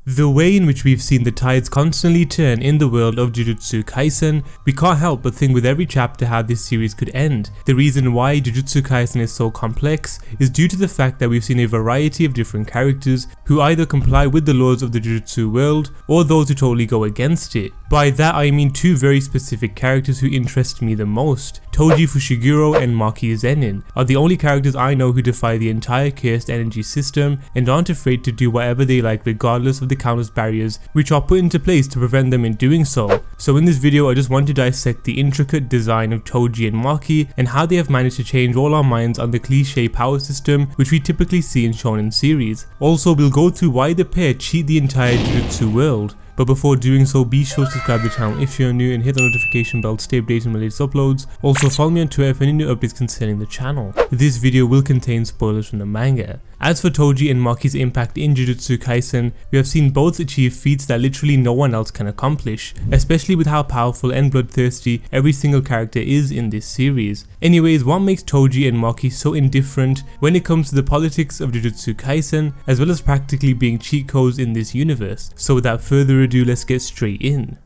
The way in which we've seen the tides constantly turn in the world of Jujutsu Kaisen, we can't help but think with every chapter how this series could end. The reason why Jujutsu Kaisen is so complex is due to the fact that we've seen a variety of different characters who either comply with the laws of the Jujutsu world or those who totally go against it. By that I mean two very specific characters who interest me the most. Toji Fushiguro and Maki Zenin are the only characters I know who defy the entire cursed energy system and aren't afraid to do whatever they like regardless of the countless barriers which are put into place to prevent them in doing so. So in this video I just want to dissect the intricate design of Toji and Maki and how they have managed to change all our minds on the cliche power system which we typically see in shonen series. Also we'll go through why the pair cheat the entire Jujutsu world. But before doing so, be sure to subscribe to the channel if you're new and hit the notification bell to stay updated on my latest uploads. Also follow me on Twitter for any new updates concerning the channel. This video will contain spoilers from the manga. As for Toji and Maki's impact in Jujutsu Kaisen, we have seen both achieve feats that literally no one else can accomplish, especially with how powerful and bloodthirsty every single character is in this series. Anyways, what makes Toji and Maki so indifferent when it comes to the politics of Jujutsu Kaisen, as well as practically being cheat codes in this universe? So without further ado, let's get straight in.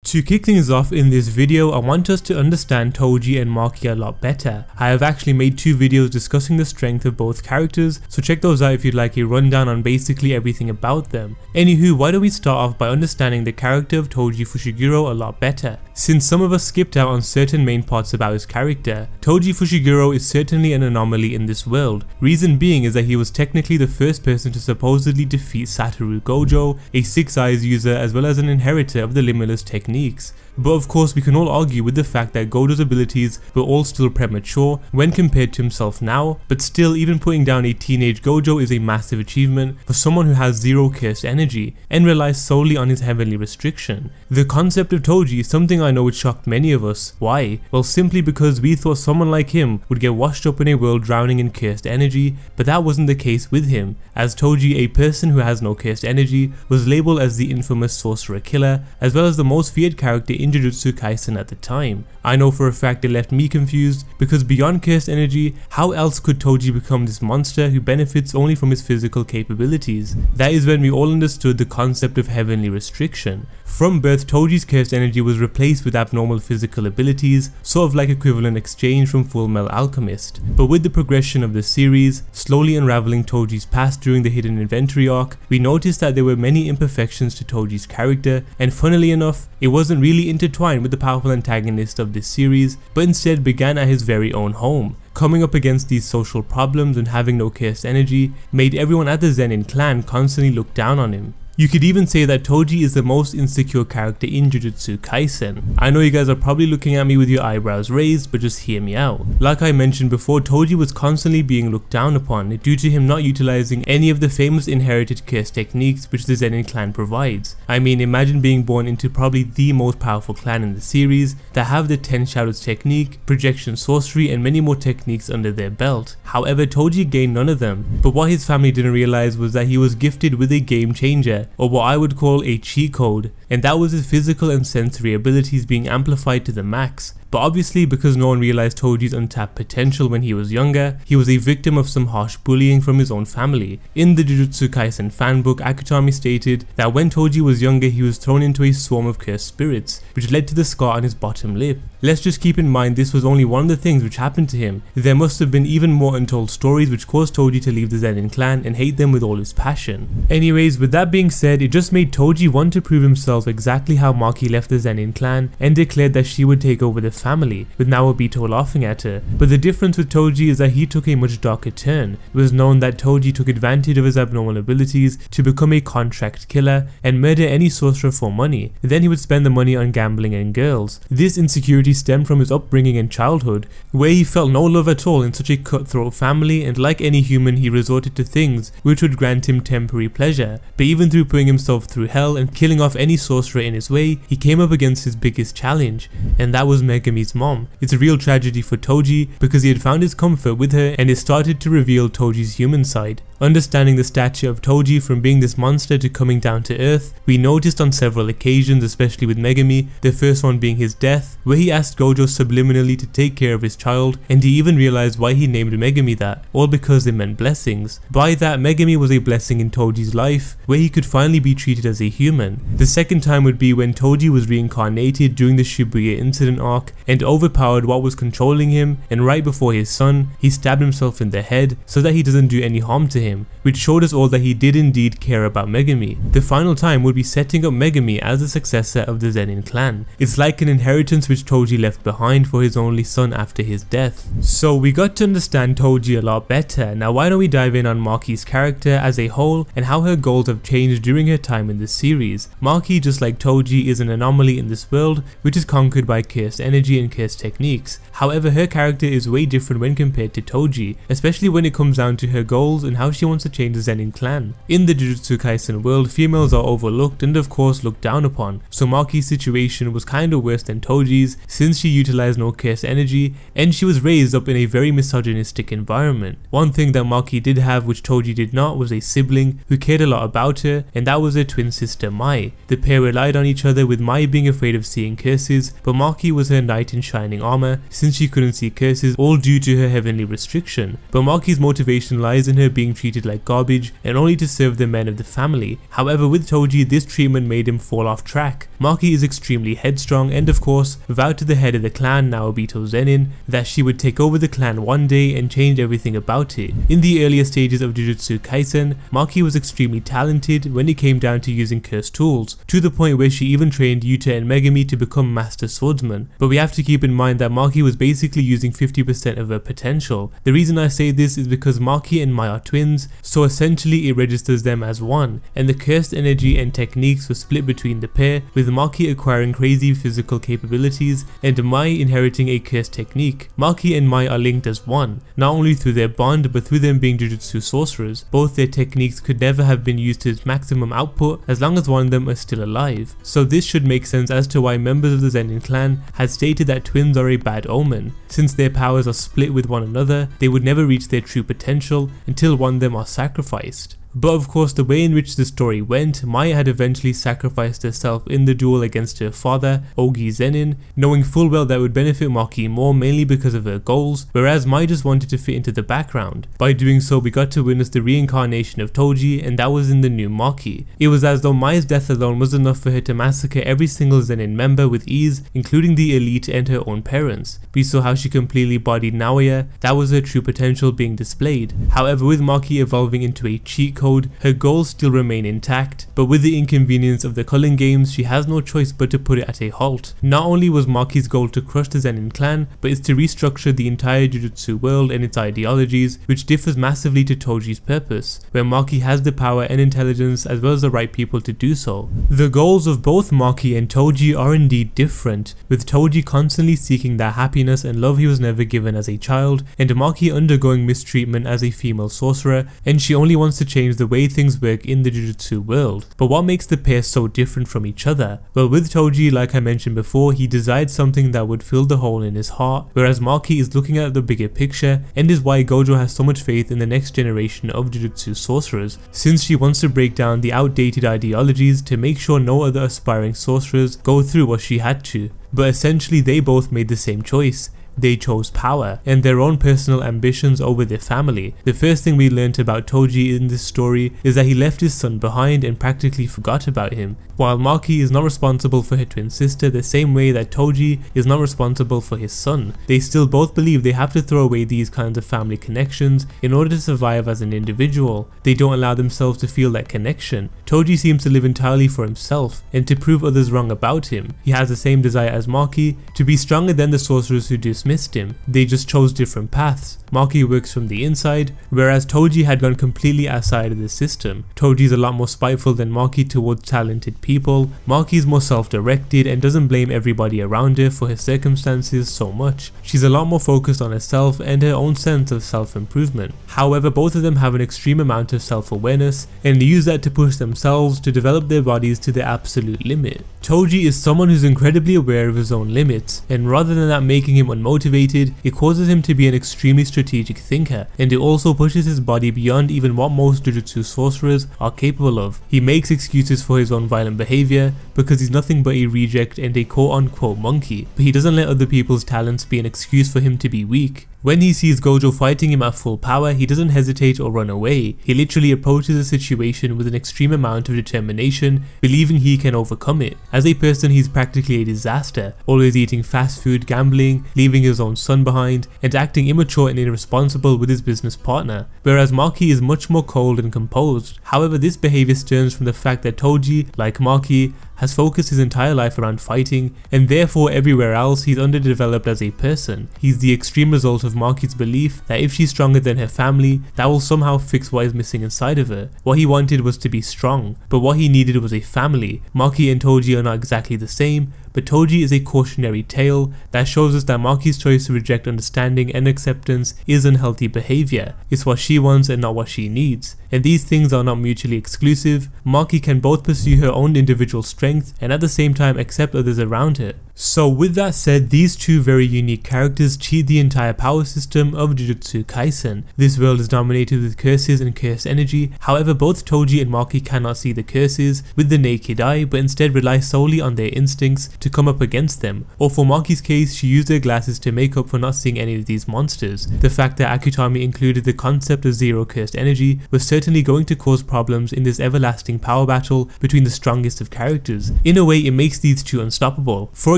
To kick things off in this video, I want us to understand Toji and Maki a lot better. I have actually made two videos discussing the strength of both characters, so check those out if you'd like a rundown on basically everything about them. Anywho, why don't we start off by understanding the character of Toji Fushiguro a lot better. Since some of us skipped out on certain main parts about his character, Toji Fushiguro is certainly an anomaly in this world. Reason being is that he was technically the first person to supposedly defeat Satoru Gojo, a Six Eyes user as well as an inheritor of the limitless techniques. But of course we can all argue with the fact that Gojo's abilities were all still premature when compared to himself now, but still even putting down a teenage Gojo is a massive achievement for someone who has zero cursed energy and relies solely on his heavenly restriction. The concept of Toji is something I know would shock many of us. Why? Well, simply because we thought someone like him would get washed up in a world drowning in cursed energy, but that wasn't the case with him, as Toji, a person who has no cursed energy, was labelled as the infamous sorcerer killer as well as the most feared character in Jujutsu Kaisen at the time. I know for a fact it left me confused because beyond cursed energy, how else could Toji become this monster who benefits only from his physical capabilities? That is when we all understood the concept of heavenly restriction. From birth, Toji's cursed energy was replaced with abnormal physical abilities, sort of like equivalent exchange from Full Metal Alchemist. But with the progression of the series, slowly unraveling Toji's past during the Hidden Inventory arc, we noticed that there were many imperfections to Toji's character, and funnily enough, it wasn't really intertwined with the powerful antagonist of this series, but instead began at his very own home. Coming up against these social problems and having no cursed energy made everyone at the Zenin clan constantly look down on him. You could even say that Toji is the most insecure character in Jujutsu Kaisen. I know you guys are probably looking at me with your eyebrows raised, but just hear me out. Like I mentioned before, Toji was constantly being looked down upon due to him not utilizing any of the famous inherited curse techniques which the Zenin clan provides. I mean, imagine being born into probably the most powerful clan in the series that have the 10 Shadows technique, projection sorcery and many more techniques under their belt. However, Toji gained none of them, but what his family didn't realize was that he was gifted with a game changer, or what I would call a cheat code, and that was his physical and sensory abilities being amplified to the max. But obviously, because no one realized Toji's untapped potential when he was younger, he was a victim of some harsh bullying from his own family. In the Jujutsu Kaisen fanbook, Akutami stated that when Toji was younger he was thrown into a swarm of cursed spirits, which led to the scar on his bottom lip. Let's just keep in mind this was only one of the things which happened to him. There must have been even more untold stories which caused Toji to leave the Zenin clan and hate them with all his passion. Anyways, with that being said, it just made Toji want to prove himself exactly how Maki left the Zenin clan and declared that she would take over the family, with Naobito laughing at her. But the difference with Toji is that he took a much darker turn. It was known that Toji took advantage of his abnormal abilities to become a contract killer and murder any sorcerer for money. Then he would spend the money on gambling and girls. This insecurity stemmed from his upbringing and childhood, where he felt no love at all in such a cutthroat family, and like any human he resorted to things which would grant him temporary pleasure. But even through putting himself through hell and killing off any sorcerer in his way, he came up against his biggest challenge, and that was Mega Megami's mom. It's a real tragedy for Toji because he had found his comfort with her and it started to reveal Toji's human side. Understanding the stature of Toji from being this monster to coming down to earth, we noticed on several occasions, especially with Megami, the first one being his death, where he asked Gojo subliminally to take care of his child, and he even realized why he named Megami that, all because they meant blessings. By that, Megami was a blessing in Toji's life, where he could finally be treated as a human. The second time would be when Toji was reincarnated during the Shibuya incident arc and overpowered what was controlling him, and right before his son, he stabbed himself in the head so that he doesn't do any harm to him, which showed us all that he did indeed care about Megami. The final time would be setting up Megami as the successor of the Zenin clan. It's like an inheritance which Toji left behind for his only son after his death. So we got to understand Toji a lot better. Now why don't we dive in on Maki's character as a whole and how her goals have changed during her time in the series. Maki, just like Toji, is an anomaly in this world which is conquered by cursed energy and cursed techniques. However, her character is way different when compared to Toji, especially when it comes down to her goals and how she wants to change the Zenin clan. In the Jujutsu Kaisen world, females are overlooked and of course looked down upon, so Maki's situation was kinda worse than Toji's since she utilized no cursed energy and she was raised up in a very misogynistic environment. One thing that Maki did have which Toji did not was a sibling who cared a lot about her, and that was her twin sister Mai. The pair relied on each other, with Mai being afraid of seeing curses, but Maki was her knight in shining armor since she couldn't see curses, all due to her heavenly restriction. But Maki's motivation lies in her being treated like garbage and only to serve the men of the family. However, with Toji, this treatment made him fall off track. Maki is extremely headstrong and of course vowed to the head of the clan, Naobito Zenin, that she would take over the clan one day and change everything about it. In the earlier stages of Jujutsu Kaisen, Maki was extremely talented when it came down to using cursed tools, to the point where she even trained Yuta and Megami to become master swordsmen. But we have to keep in mind that Maki was basically using 50% of her potential. The reason I say this is because Maki and Mai are twins, so essentially it registers them as one, and the cursed energy and techniques were split between the pair, with Maki acquiring crazy physical capabilities and Mai inheriting a cursed technique. Maki and Mai are linked as one, not only through their bond but through them being Jujutsu sorcerers. Both their techniques could never have been used to its maximum output as long as one of them is still alive. So this should make sense as to why members of the Zenin clan had stated that twins are a bad omen. Since their powers are split with one another, they would never reach their true potential until one of them are sacrificed. But of course, the way in which the story went, Mai had eventually sacrificed herself in the duel against her father, Ogi Zenin, knowing full well that would benefit Maki more, mainly because of her goals, whereas Mai just wanted to fit into the background. By doing so, we got to witness the reincarnation of Toji, and that was in the new Maki. It was as though Mai's death alone was enough for her to massacre every single Zenin member with ease, including the elite and her own parents. We saw how she completely bodied Naoya. That was her true potential being displayed. However, with Maki evolving into a cheat code, her goals still remain intact, but with the inconvenience of the culling games, she has no choice but to put it at a halt. Not only was Maki's goal to crush the Zenin clan, but it's to restructure the entire Jujutsu world and its ideologies, which differs massively to Toji's purpose, where Maki has the power and intelligence as well as the right people to do so. The goals of both Maki and Toji are indeed different, with Toji constantly seeking that happiness and love he was never given as a child, and Maki undergoing mistreatment as a female sorcerer, and she only wants to change the way things work in the Jujutsu world. But what makes the pair so different from each other? Well, with Toji, like I mentioned before, he desired something that would fill the hole in his heart, whereas Maki is looking at the bigger picture, and is why Gojo has so much faith in the next generation of Jujutsu sorcerers, since she wants to break down the outdated ideologies to make sure no other aspiring sorcerers go through what she had to. But essentially they both made the same choice. They chose power and their own personal ambitions over their family. The first thing we learnt about Toji in this story is that he left his son behind and practically forgot about him. While Maki is not responsible for her twin sister the same way that Toji is not responsible for his son, they still both believe they have to throw away these kinds of family connections in order to survive as an individual. They don't allow themselves to feel that connection. Toji seems to live entirely for himself and to prove others wrong about him. He has the same desire as Maki to be stronger than the sorcerers who despise dismissed him. They just chose different paths. Maki works from the inside, whereas Toji had gone completely outside of the system. Toji is a lot more spiteful than Maki towards talented people. Maki is more self-directed and doesn't blame everybody around her for her circumstances so much. She's a lot more focused on herself and her own sense of self-improvement. However, both of them have an extreme amount of self-awareness and use that to push themselves to develop their bodies to their absolute limit. Toji is someone who's incredibly aware of his own limits, and rather than that making him unmotivated, it causes him to be an extremely strategic thinker, and it also pushes his body beyond even what most Jujutsu sorcerers are capable of. He makes excuses for his own violent behavior because he's nothing but a reject and a quote-unquote monkey, but he doesn't let other people's talents be an excuse for him to be weak. When he sees Gojo fighting him at full power, he doesn't hesitate or run away. He literally approaches the situation with an extreme amount of determination, believing he can overcome it. As a person, he's practically a disaster, always eating fast food, gambling, leaving his own son behind, and acting immature and irresponsible with his business partner. Whereas Maki is much more cold and composed. However, this behavior stems from the fact that Toji, like Maki, has focused his entire life around fighting, and therefore everywhere else he's underdeveloped as a person. He's the extreme result of Maki's belief that if she's stronger than her family, that will somehow fix what is missing inside of her. What he wanted was to be strong, but what he needed was a family. Maki and Toji are not exactly the same, but Toji is a cautionary tale that shows us that Maki's choice to reject understanding and acceptance is unhealthy behavior. It's what she wants and not what she needs, and these things are not mutually exclusive. Maki can both pursue her own individual strength and at the same time accept others around her. So with that said, these two very unique characters cheat the entire power system of Jujutsu Kaisen. This world is dominated with curses and cursed energy. However, both Toji and Maki cannot see the curses with the naked eye, but instead rely solely on their instincts to come up against them. Or for Maki's case, she used her glasses to make up for not seeing any of these monsters. The fact that Akutami included the concept of zero cursed energy was certainly going to cause problems in this everlasting power battle between the strongest of characters. In a way, it makes these two unstoppable. For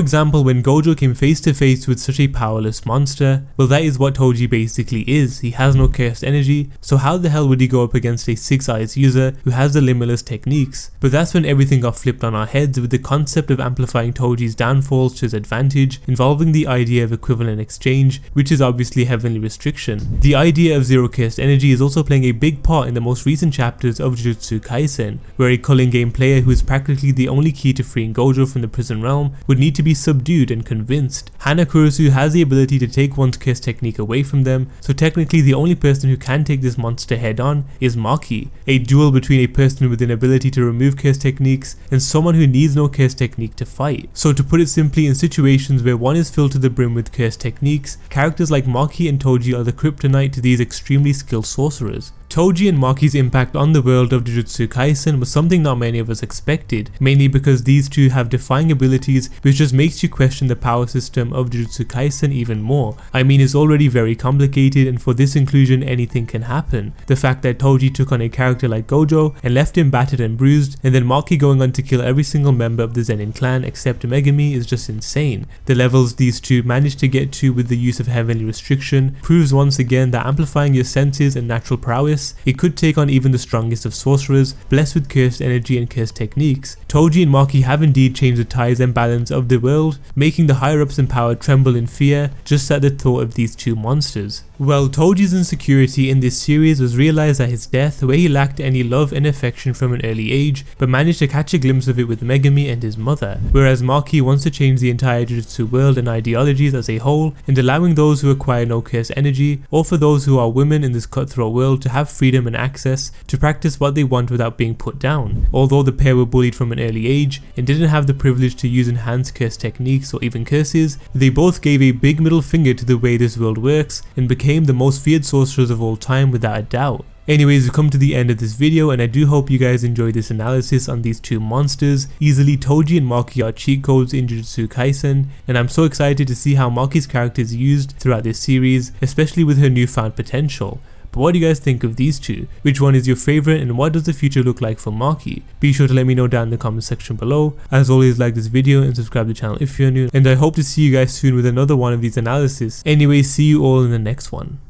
example, when Gojo came face to face with such a powerless monster, well, that is what Toji basically is. He has no cursed energy, so how the hell would he go up against a 6 eyes user who has the limitless techniques? But that's when everything got flipped on our heads with the concept of amplifying Toji's downfalls to his advantage, involving the idea of equivalent exchange, which is obviously heavenly restriction. The idea of zero cursed energy is also playing a big part in the most recent chapters of Jujutsu Kaisen, where a culling game player who is practically the only key to freeing Gojo from the prison realm would need to be subdued and convinced. Hana Kurusu has the ability to take one's curse technique away from them, so technically the only person who can take this monster head on is Maki. A duel between a person with an ability to remove curse techniques and someone who needs no curse technique to fight. So to put it simply, in situations where one is filled to the brim with curse techniques, characters like Maki and Toji are the kryptonite to these extremely skilled sorcerers. Toji and Maki's impact on the world of Jujutsu Kaisen was something not many of us expected, mainly because these two have defying abilities which just makes you question the power system of Jujutsu Kaisen even more. I mean, it's already very complicated, and for this inclusion anything can happen. The fact that Toji took on a character like Gojo and left him battered and bruised, and then Maki going on to kill every single member of the Zenin clan except Megami is just insane. The levels these two managed to get to with the use of heavenly restriction proves once again that amplifying your senses and natural prowess, it could take on even the strongest of sorcerers, blessed with cursed energy and cursed techniques. Toji and Maki have indeed changed the tides and balance of the world, making the higher ups in power tremble in fear just at the thought of these two monsters. Well, Toji's insecurity in this series was realized at his death, where he lacked any love and affection from an early age, but managed to catch a glimpse of it with Megami and his mother. Whereas Maki wants to change the entire Jujutsu world and ideologies as a whole, and allowing those who acquire no cursed energy, or for those who are women in this cutthroat world, to have freedom and access to practice what they want without being put down. Although the pair were bullied from an early age and didn't have the privilege to use enhanced curse techniques or even curses, they both gave a big middle finger to the way this world works and became the most feared sorcerers of all time without a doubt. Anyways, we've come to the end of this video, and I do hope you guys enjoyed this analysis on these two monsters. Easily, Toji and Maki are cheat codes in Jujutsu Kaisen, and I'm so excited to see how Maki's character is used throughout this series, especially with her newfound potential. But what do you guys think of these two? Which one is your favorite, and what does the future look like for Maki? Be sure to let me know down in the comment section below. As always, like this video and subscribe to the channel if you're new, and I hope to see you guys soon with another one of these analysis. Anyways, see you all in the next one.